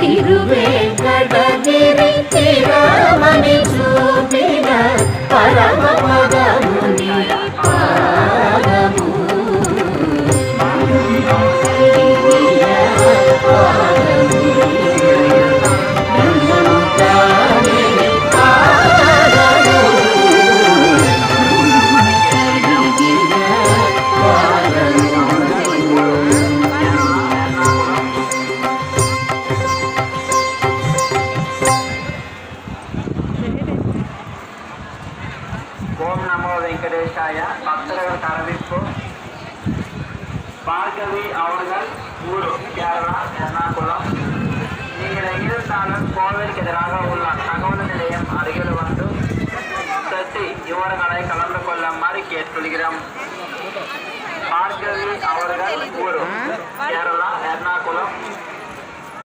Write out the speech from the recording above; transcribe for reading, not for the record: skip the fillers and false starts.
తిరువేంకటగిరి తిరమని చూపిన పరమ పదముని పాదము ఓం నమో వెంకటేశాయ. భక్తుల తరవిప్పు భార్గவி அவர்கள் ஊர் கேரளா எர்ணாகுளம். நீங்கள் எங்கிருந்தாலும் கோவிலுக்கு எதிராக உள்ள தகவல் நிலையம் அருகில் வந்து சற்று இவர்களை கலந்து கொள்ளுமாறு கேட்டுக்கொள்கிறோம். பார்கவி அவர்கள் ஊர் கேரளா